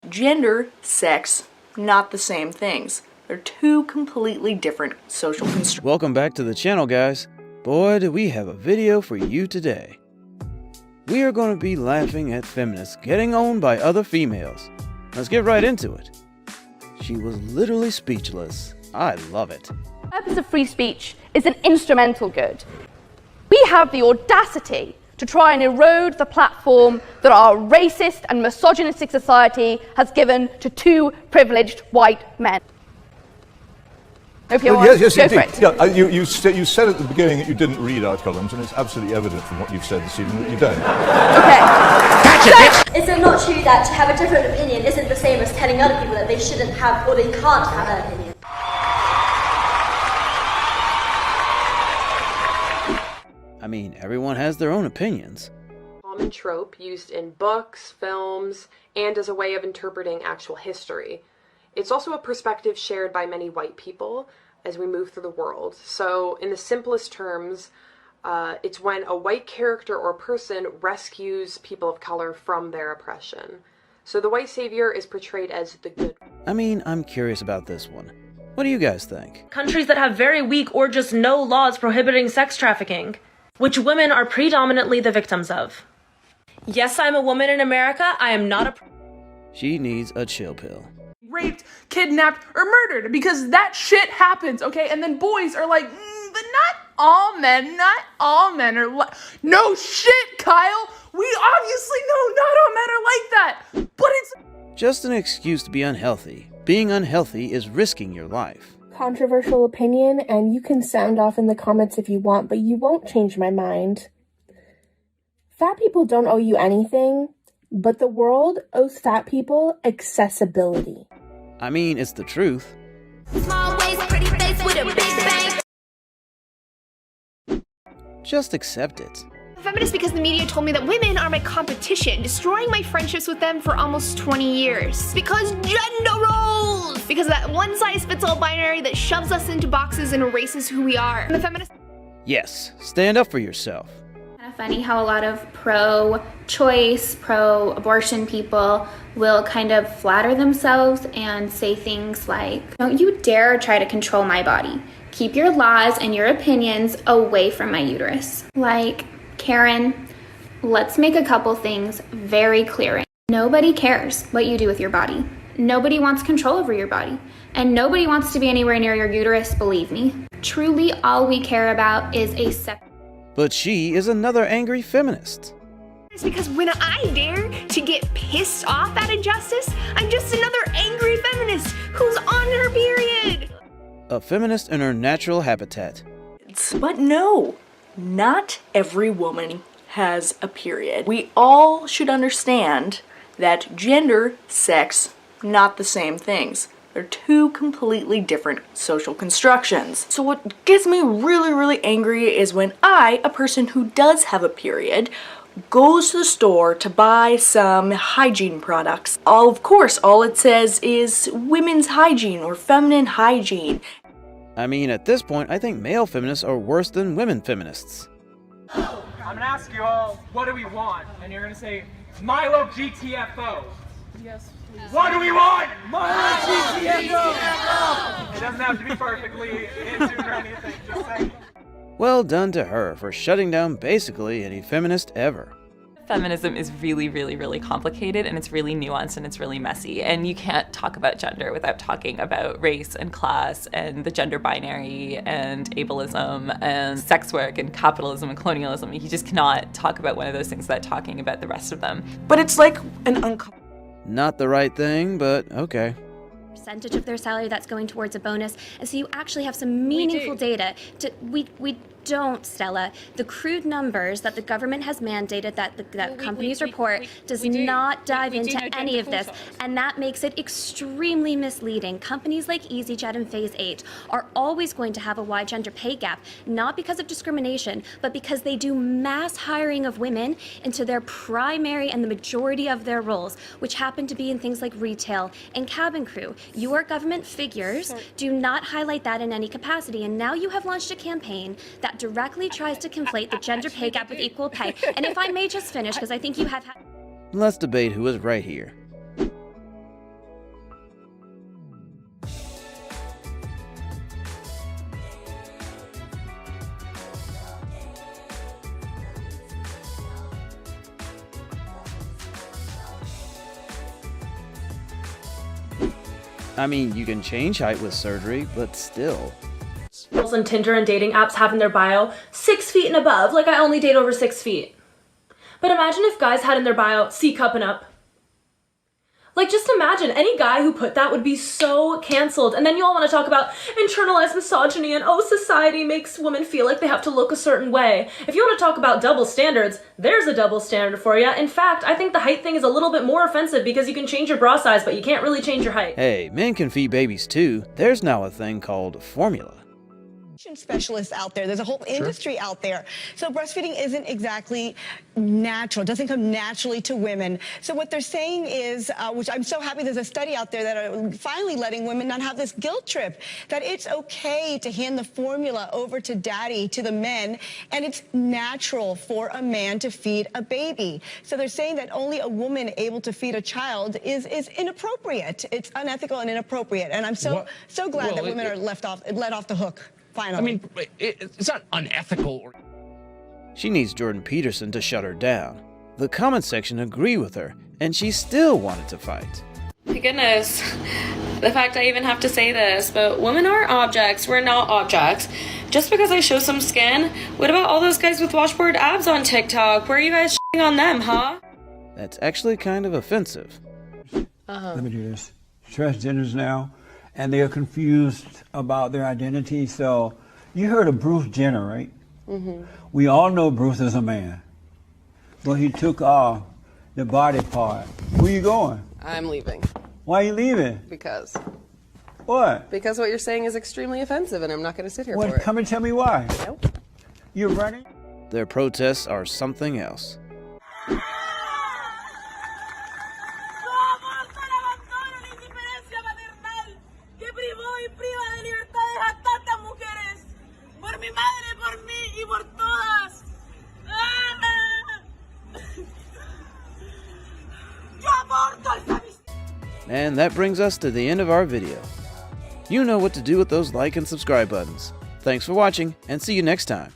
gender, sex, not the same things. They're two completely different social constructs. Welcome back to the channel, guys. Boy, do we have a video for you today. We are going to be laughing at feminists getting owned by other females. Let's get right into it. She was literally speechless. I love it. The purpose of free speech is an instrumental good. We have the audacity to try and erode the platform that our racist and misogynistic society has given to two privileged white men. Yes, indeed. Yeah, you said at the beginning that you didn't read our columns, and it's absolutely evident from what you've said this evening that you don't. Okay. Is it not true that to have a different opinion isn't the same as telling other people that they shouldn't have or they can't have an opinion? I mean, everyone has their own opinions. Common trope used in books, films, and as a way of interpreting actual history. It's also a perspective shared by many white people as we move through the world. So in the simplest terms, it's when a white character or person rescues people of color from their oppression. So the white savior is portrayed as the good. I mean, I'm curious about this one. What do you guys think? Countries that have very weak or just no laws prohibiting sex trafficking, which women are predominantly the victims of. Yes, I'm a woman in America. I am not a... She needs a chill pill. Raped, kidnapped, or murdered, because that shit happens, okay? And then boys are like, but not all men are no shit, Kyle! We obviously know not all men are like that, but it's just an excuse to be unhealthy. Being unhealthy is risking your life. Controversial opinion, and you can sound off in the comments if you want, but you won't change my mind. Fat people don't owe you anything, but the world owes fat people accessibility. I mean, it's the truth. Small waist, pretty face with a big bang. Just accept it. I'm a feminist because the media told me that women are my competition, destroying my friendships with them for almost 20 years. Because gender roles! Because of that one-size-fits-all binary that shoves us into boxes and erases who we are. And the feminist... Yes, stand up for yourself. Kind of funny how a lot of pro-choice, pro-abortion people will kind of flatter themselves and say things like, "Don't you dare try to control my body. Keep your laws and your opinions away from my uterus." Like, Karen, let's make a couple things very clear. Nobody cares what you do with your body. Nobody wants control over your body. And nobody wants to be anywhere near your uterus, believe me. Truly, all we care about is a separate... But she is another angry feminist. It's because when I dare to get pissed off at injustice, I'm just another angry feminist who's on her period. A feminist in her natural habitat. But no, not every woman has a period. We all should understand that gender, sex, not the same things. They're two completely different social constructions. So what gets me really angry is when I, a person who does have a period, goes to the store to buy some hygiene products. Of course, all it says is women's hygiene or feminine hygiene. I mean, at this point, I think male feminists are worse than women feminists. I'm gonna ask you all, what do we want? And you're gonna say, Milo GTFO. Yes. What do we want? Milo GTFO! It doesn't have to be perfectly into or anything, just saying. Well done to her for shutting down basically any feminist ever. Feminism is really complicated, and it's really nuanced, and it's really messy, and you can't talk about gender without talking about race and class and the gender binary and ableism and sex work and capitalism and colonialism. You just cannot talk about one of those things without talking about the rest of them. But it's like an not the right thing, but okay. Percentage of their salary that's going towards a bonus, and so you actually have some meaningful data. We don't, Stella. The crude numbers that the government has mandated that companies report does not dive into any of this, and that makes it extremely misleading. Companies like EasyJet and Phase 8 are always going to have a wide gender pay gap, not because of discrimination, but because they do mass hiring of women into their primary and the majority of their roles, which happen to be in things like retail and cabin crew. Your government figures do not highlight that in any capacity, and now you have launched a campaign that directly tries to conflate the gender pay gap with equal pay. And if I may just finish, because I think you have had... Let's debate who is right here. I mean, you can change height with surgery, but still. Girls on Tinder and dating apps have in their bio 6 feet and above, like I only date over 6 feet. But imagine if guys had in their bio C cup and up. Like, just imagine, any guy who put that would be so canceled. And then you all want to talk about internalized misogyny and, oh, society makes women feel like they have to look a certain way. If you want to talk about double standards, there's a double standard for you. In fact, I think the height thing is a little bit more offensive because you can change your bra size, but you can't really change your height. Hey, men can feed babies too. There's now a thing called formula. Specialists out there. There's a whole industry out there. So breastfeeding isn't exactly natural. It doesn't come naturally to women. So what they're saying is, which I'm so happy there's a study out there that are finally letting women not have this guilt trip, that it's okay to hand the formula over to daddy, to the men, and it's natural for a man to feed a baby. So they're saying that only a woman able to feed a child is inappropriate. It's unethical and inappropriate. And I'm so glad that women are let off the hook. Finally. I mean, it's not unethical. She needs Jordan Peterson to shut her down. The comment section agree with her, and she still wanted to fight. My goodness, the fact I even have to say this, but women are objects, we're not objects. Just because I show some skin, what about all those guys with washboard abs on TikTok? Where are you guys shitting on them, huh? That's actually kind of offensive. Let me do this. Transgenders now, and they are confused about their identity. So you heard of Bruce Jenner, right? Mm-hmm. We all know Bruce is a man. But he took off the body part. Where you going? I'm leaving. Why are you leaving? Because. What? Because what you're saying is extremely offensive, and I'm not going to sit here Well, for it. come and tell me why. Nope. You're running? Their protests are something else. And that brings us to the end of our video. You know what to do with those like and subscribe buttons. Thanks for watching, and see you next time.